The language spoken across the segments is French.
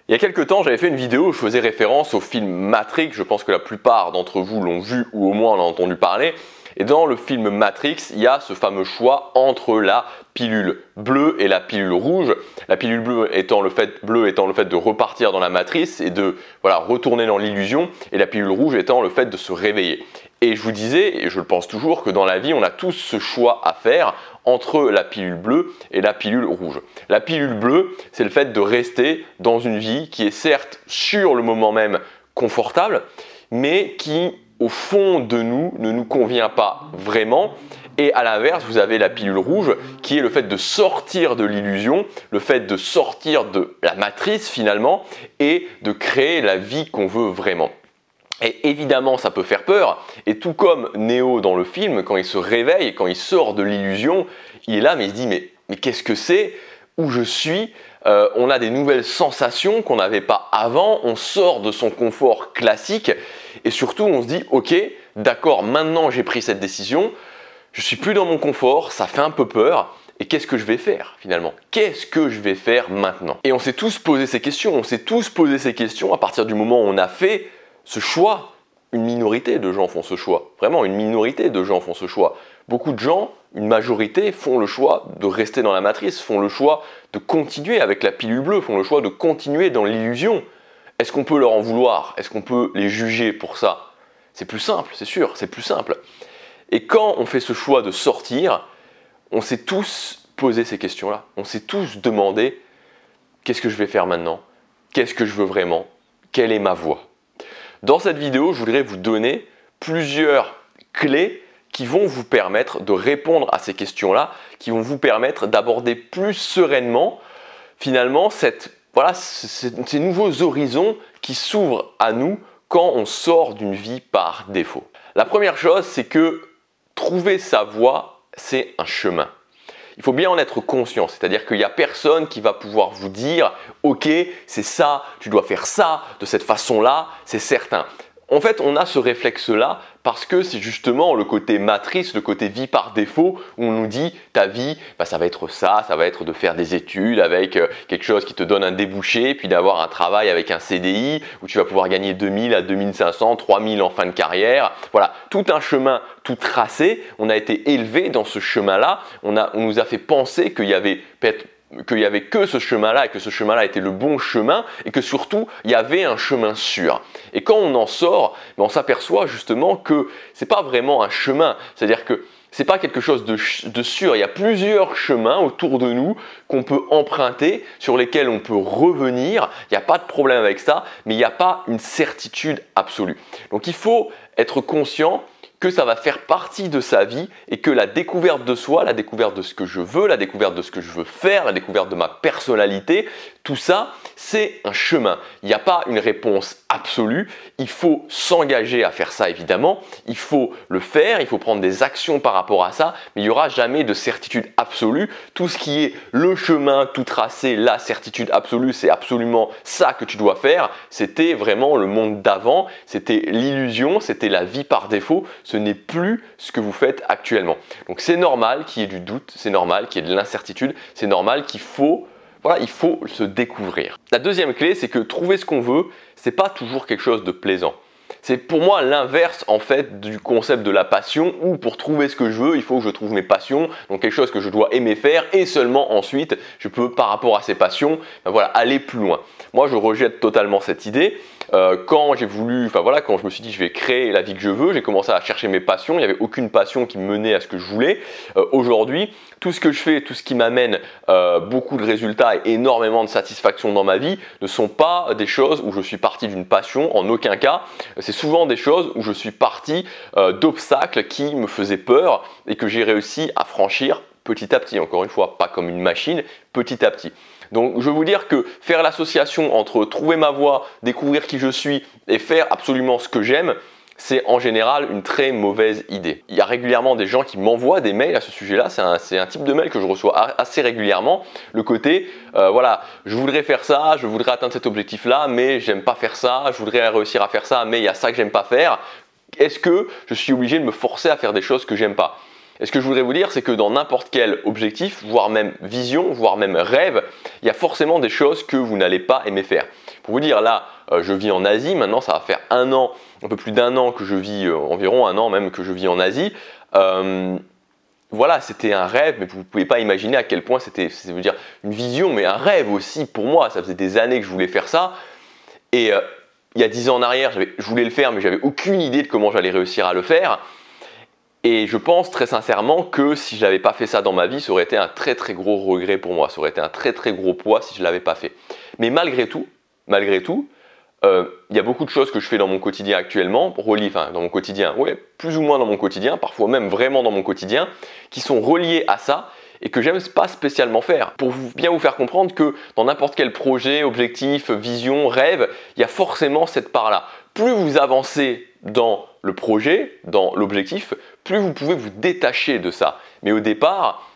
Il y a quelques temps, j'avais fait une vidéo où je faisais référence au film Matrix. Je pense que la plupart d'entre vous l'ont vu ou au moins en ont entendu parler. Et dans le film Matrix, il y a ce fameux choix entre la pilule bleue et la pilule rouge. La pilule bleue étant le fait de repartir dans la matrice et de retourner dans l'illusion, et la pilule rouge étant le fait de se réveiller. Et je vous disais, et je le pense toujours, que dans la vie, on a tous ce choix à faire entre la pilule bleue et la pilule rouge. La pilule bleue, c'est le fait de rester dans une vie qui est certes sur le moment même confortable, mais qui au fond de nous ne nous convient pas vraiment. Et à l'inverse, vous avez la pilule rouge qui est le fait de sortir de l'illusion, le fait de sortir de la matrice finalement et de créer la vie qu'on veut vraiment. Et évidemment, ça peut faire peur. Et tout comme Neo dans le film, quand il se réveille, quand il sort de l'illusion, il est là, mais il se dit mais qu'est-ce que c'est? Où je suis? On a des nouvelles sensations qu'on n'avait pas avant. On sort de son confort classique. Et surtout, on se dit ok, d'accord, maintenant j'ai pris cette décision. Je suis plus dans mon confort, ça fait un peu peur. Et qu'est-ce que je vais faire finalement? Qu'est-ce que je vais faire maintenant? Et on s'est tous posé ces questions. On s'est tous posé ces questions à partir du moment où on a fait ce choix. Une minorité de gens font ce choix. Vraiment, une minorité de gens font ce choix. Beaucoup de gens, une majorité, font le choix de rester dans la matrice, font le choix de continuer avec la pilule bleue, font le choix de continuer dans l'illusion. Est-ce qu'on peut leur en vouloir? Est-ce qu'on peut les juger pour ça? C'est plus simple, c'est sûr, c'est plus simple. Et quand on fait ce choix de sortir, on s'est tous posé ces questions-là. On s'est tous demandé qu'est-ce que je vais faire maintenant? Qu'est-ce que je veux vraiment? Quelle est ma voie? Dans cette vidéo, je voudrais vous donner plusieurs clés qui vont vous permettre de répondre à ces questions-là, qui vont vous permettre d'aborder plus sereinement finalement ces nouveaux horizons qui s'ouvrent à nous quand on sort d'une vie par défaut. La première chose, c'est que trouver sa voie, c'est un chemin. Il faut bien en être conscient, c'est-à-dire qu'il n'y a personne qui va pouvoir vous dire « Ok, c'est ça, tu dois faire ça de cette façon-là, c'est certain ». En fait, on a ce réflexe-là parce que c'est justement le côté matrice, le côté vie par défaut où on nous dit ta vie, ça va être ça va être de faire des études avec quelque chose qui te donne un débouché, puis d'avoir un travail avec un CDI où tu vas pouvoir gagner 2000 à 2500, 3000 en fin de carrière. Voilà, tout un chemin tout tracé. On a été élevé dans ce chemin-là. On nous a fait penser qu'il y avait que ce chemin-là et que ce chemin-là était le bon chemin et que surtout il y avait un chemin sûr. Et quand on en sort, on s'aperçoit justement que c'est pas vraiment un chemin, c'est-à-dire que c'est pas quelque chose de sûr. Il y a plusieurs chemins autour de nous qu'on peut emprunter, sur lesquels on peut revenir. Il n'y a pas de problème avec ça, mais il n'y a pas une certitude absolue. Donc il faut être conscient que ça va faire partie de sa vie et que la découverte de soi, la découverte de ce que je veux, la découverte de ce que je veux faire, la découverte de ma personnalité, tout ça, c'est un chemin. Il n'y a pas une réponse absolue. Il faut s'engager à faire ça évidemment. Il faut le faire, il faut prendre des actions par rapport à ça, mais il n'y aura jamais de certitude absolue. Tout ce qui est le chemin tout tracé, la certitude absolue, c'est absolument ça que tu dois faire. C'était vraiment le monde d'avant, c'était l'illusion, c'était la vie par défaut. Ce n'est plus ce que vous faites actuellement. Donc c'est normal qu'il y ait du doute, c'est normal qu'il y ait de l'incertitude, c'est normal qu'il faut se découvrir. La deuxième clé, c'est que trouver ce qu'on veut, c'est pas toujours quelque chose de plaisant. C'est pour moi l'inverse en fait du concept de la passion où pour trouver ce que je veux, il faut que je trouve mes passions, donc quelque chose que je dois aimer faire et seulement ensuite je peux par rapport à ces passions aller plus loin. Moi je rejette totalement cette idée. Quand j'ai voulu, quand je me suis dit je vais créer la vie que je veux, j'ai commencé à chercher mes passions, il n'y avait aucune passion qui me menait à ce que je voulais. Aujourd'hui, tout ce que je fais, tout ce qui m'amène beaucoup de résultats et énormément de satisfaction dans ma vie ne sont pas des choses où je suis parti d'une passion, en aucun cas. C'est souvent des choses où je suis parti d'obstacles qui me faisaient peur et que j'ai réussi à franchir petit à petit, encore une fois, pas comme une machine, petit à petit. Donc je veux vous dire que faire l'association entre trouver ma voie, découvrir qui je suis et faire absolument ce que j'aime, c'est en général une très mauvaise idée. Il y a régulièrement des gens qui m'envoient des mails à ce sujet-là, c'est un type de mail que je reçois assez régulièrement. Le côté, je voudrais faire ça, je voudrais atteindre cet objectif-là, mais j'aime pas faire ça, je voudrais réussir à faire ça, mais il y a ça que j'aime pas faire. Est-ce que je suis obligé de me forcer à faire des choses que j'aime pas? Et ce que je voudrais vous dire, c'est que dans n'importe quel objectif, voire même vision, voire même rêve, il y a forcément des choses que vous n'allez pas aimer faire. Pour vous dire, là, je vis en Asie, maintenant ça va faire un an, un peu plus d'un an que je vis, environ un an même que je vis en Asie. Voilà, c'était un rêve, mais vous ne pouvez pas imaginer à quel point c'était, ça veut dire une vision, mais un rêve aussi pour moi. Ça faisait des années que je voulais faire ça. Et il y a 10 ans en arrière, je voulais le faire, mais j'avais aucune idée de comment j'allais réussir à le faire. Et je pense très sincèrement que si je n'avais pas fait ça dans ma vie, ça aurait été un très très gros regret pour moi. Ça aurait été un très très gros poids si je ne l'avais pas fait. Mais malgré tout, il y a beaucoup de choses que je fais dans mon quotidien actuellement, dans mon quotidien, ouais, plus ou moins dans mon quotidien, parfois même vraiment dans mon quotidien, qui sont reliées à ça et que j'aime pas spécialement faire. Pour bien vous faire comprendre que dans n'importe quel projet, objectif, vision, rêve, il y a forcément cette part-là. Plus vous avancez dans le projet, dans l'objectif, plus vous pouvez vous détacher de ça. Mais au départ,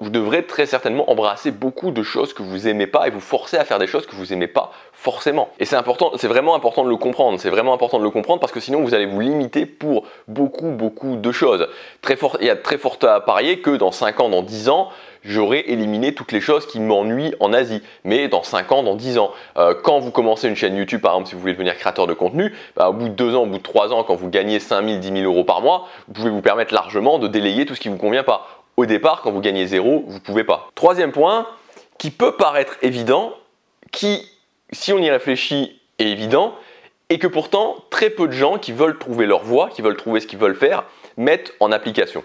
vous devrez très certainement embrasser beaucoup de choses que vous n'aimez pas et vous forcer à faire des choses que vous n'aimez pas forcément. Et c'est important, c'est vraiment important de le comprendre. C'est vraiment important de le comprendre parce que sinon vous allez vous limiter pour beaucoup de choses. Il y a très fort à parier que dans 5 ans, dans 10 ans, j'aurai éliminé toutes les choses qui m'ennuient en Asie. Mais dans 5 ans, dans 10 ans, quand vous commencez une chaîne YouTube, par exemple, si vous voulez devenir créateur de contenu, au bout de 2 ans, au bout de 3 ans, quand vous gagnez 5 000, 10 000 euros par mois, vous pouvez vous permettre largement de délayer tout ce qui ne vous convient pas. Au départ, quand vous gagnez 0, vous ne pouvez pas. Troisième point, qui peut paraître évident, qui, si on y réfléchit, est évident, et que pourtant, très peu de gens qui veulent trouver leur voie, qui veulent trouver ce qu'ils veulent faire, mettent en application.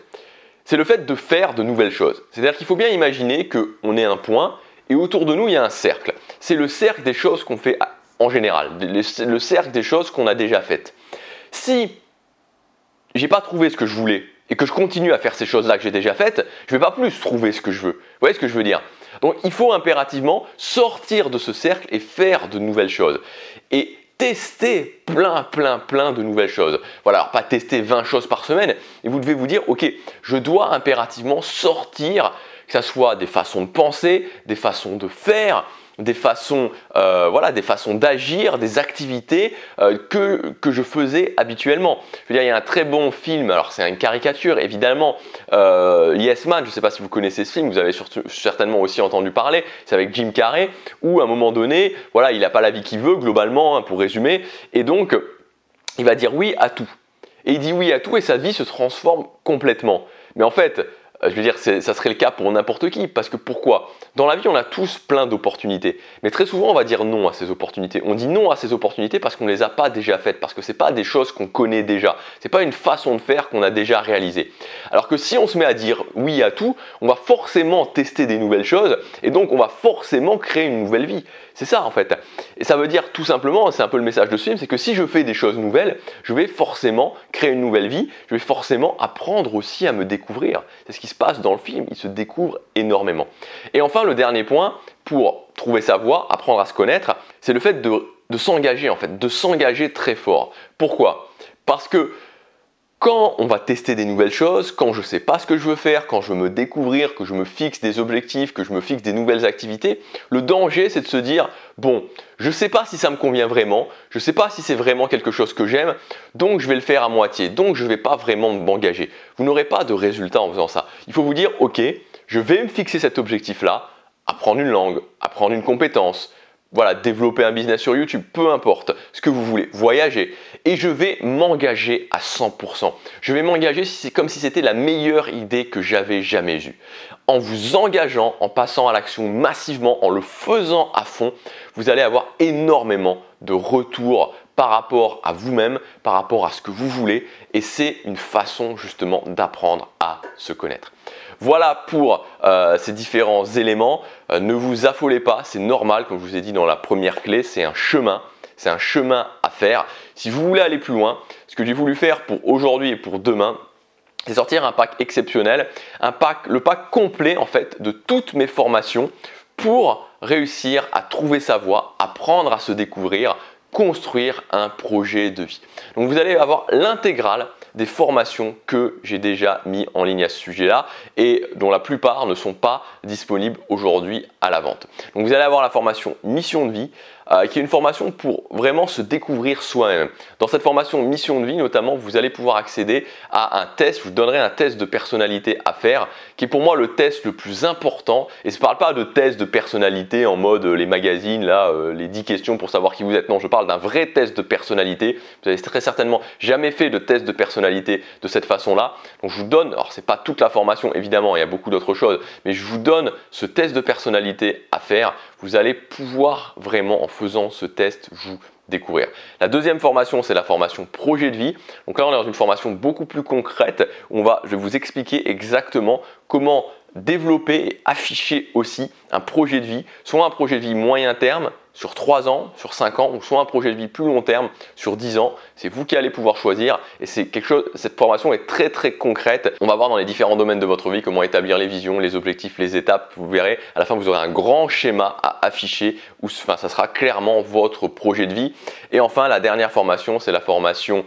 C'est le fait de faire de nouvelles choses. C'est-à-dire qu'il faut bien imaginer qu'on est un point, et autour de nous, il y a un cercle. C'est le cercle des choses qu'on fait en général, le cercle des choses qu'on a déjà faites. Si je n'ai pas trouvé ce que je voulais, et que je continue à faire ces choses-là que j'ai déjà faites, je ne vais pas plus trouver ce que je veux. Vous voyez ce que je veux dire? Donc il faut impérativement sortir de ce cercle et faire de nouvelles choses. Et tester plein de nouvelles choses. Voilà, alors pas tester 20 choses par semaine, et vous devez vous dire, ok, je dois impérativement sortir, que ce soit des façons de penser, des façons de faire, des façons d'agir, des activités que je faisais habituellement. Je veux dire, il y a un très bon film, alors c'est une caricature évidemment, Yes Man, je ne sais pas si vous connaissez ce film, vous avez certainement aussi entendu parler, c'est avec Jim Carrey, où à un moment donné, voilà, il n'a pas la vie qu'il veut globalement, hein, pour résumer, et donc il va dire oui à tout. Et il dit oui à tout et sa vie se transforme complètement. Mais en fait, je veux dire, ça serait le cas pour n'importe qui, parce que pourquoi? Dans la vie, on a tous plein d'opportunités, mais très souvent, on va dire non à ces opportunités. On dit non à ces opportunités parce qu'on ne les a pas déjà faites, parce que ce n'est pas des choses qu'on connaît déjà, ce n'est pas une façon de faire qu'on a déjà réalisée. Alors que si on se met à dire oui à tout, on va forcément tester des nouvelles choses, et donc on va forcément créer une nouvelle vie. C'est ça en fait. Et ça veut dire tout simplement, c'est un peu le message de ce film, c'est que si je fais des choses nouvelles, je vais forcément créer une nouvelle vie, je vais forcément apprendre aussi à me découvrir. C'est ce qui se passe dans le film, il se découvre énormément. Et enfin, le dernier point, pour trouver sa voie, apprendre à se connaître, c'est le fait de s'engager en fait, de s'engager très fort. Pourquoi? Parce que quand on va tester des nouvelles choses, quand je ne sais pas ce que je veux faire, quand je veux me découvrir, que je me fixe des objectifs, que je me fixe des nouvelles activités, le danger c'est de se dire bon, je ne sais pas si ça me convient vraiment, je ne sais pas si c'est vraiment quelque chose que j'aime, donc je vais le faire à moitié, donc je ne vais pas vraiment m'engager. Vous n'aurez pas de résultat en faisant ça. Il faut vous dire ok, je vais me fixer cet objectif-là, apprendre une langue, apprendre une compétence, voilà, développer un business sur YouTube, peu importe ce que vous voulez, voyager. Et je vais m'engager à 100%. Je vais m'engager comme si c'était la meilleure idée que j'avais jamais eue. En vous engageant, en passant à l'action massivement, en le faisant à fond, vous allez avoir énormément de retours par rapport à vous-même, par rapport à ce que vous voulez. Et c'est une façon justement d'apprendre à se connaître. Voilà pour ces différents éléments. Ne vous affolez pas, c'est normal, comme je vous ai dit dans la première clé, c'est un chemin à faire. Si vous voulez aller plus loin, ce que j'ai voulu faire pour aujourd'hui et pour demain, c'est sortir un pack exceptionnel, le pack complet en fait de toutes mes formations pour réussir à trouver sa voie, apprendre à se découvrir, construire un projet de vie. Donc vous allez avoir l'intégrale des formations que j'ai déjà mis en ligne à ce sujet-là et dont la plupart ne sont pas disponibles aujourd'hui à la vente. Donc vous allez avoir la formation Mission de vie, qui est une formation pour vraiment se découvrir soi-même. Dans cette formation Mission de vie notamment, vous allez pouvoir accéder à un test, je vous donnerai un test de personnalité à faire, qui est pour moi le test le plus important. Et je ne parle pas de test de personnalité en mode les magazines, là, les 10 questions pour savoir qui vous êtes. Non, je parle d'un vrai test de personnalité. Vous avez très certainement jamais fait de test de personnalité de cette façon-là. Donc je vous donne, alors c'est pas toute la formation évidemment, il y a beaucoup d'autres choses, mais je vous donne ce test de personnalité à faire. Vous allez pouvoir vraiment, en faisant ce test, vous découvrir. La deuxième formation, c'est la formation projet de vie. Donc là, on est dans une formation beaucoup plus concrète où je vais vous expliquer exactement comment développer et afficher aussi un projet de vie, soit un projet de vie moyen terme, sur 3 ans, sur 5 ans, ou soit un projet de vie plus long terme, sur 10 ans. C'est vous qui allez pouvoir choisir et c'est quelque chose, cette formation est très très concrète. On va voir dans les différents domaines de votre vie comment établir les visions, les objectifs, les étapes. Vous verrez, à la fin, vous aurez un grand schéma à afficher où ça sera clairement votre projet de vie. Et enfin, la dernière formation, c'est la formation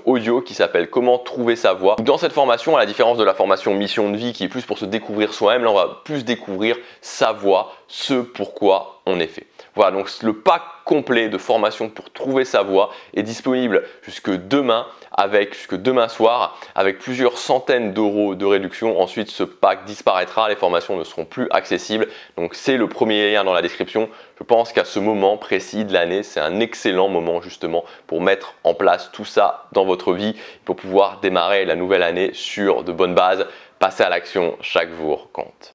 audio qui s'appelle Comment trouver sa voie. Dans cette formation, à la différence de la formation Mission de vie qui est plus pour se découvrir soi-même, là, on va plus découvrir sa voie, ce pourquoi on est fait. Voilà, donc le pack complet de formation pour trouver sa voie est disponible jusque demain soir avec plusieurs centaines d'euros de réduction. Ensuite, ce pack disparaîtra, les formations ne seront plus accessibles. Donc, c'est le premier lien dans la description. Je pense qu'à ce moment précis de l'année, c'est un excellent moment justement pour mettre en place tout ça dans votre vie, pour pouvoir démarrer la nouvelle année sur de bonnes bases. Passez à l'action, chaque jour compte.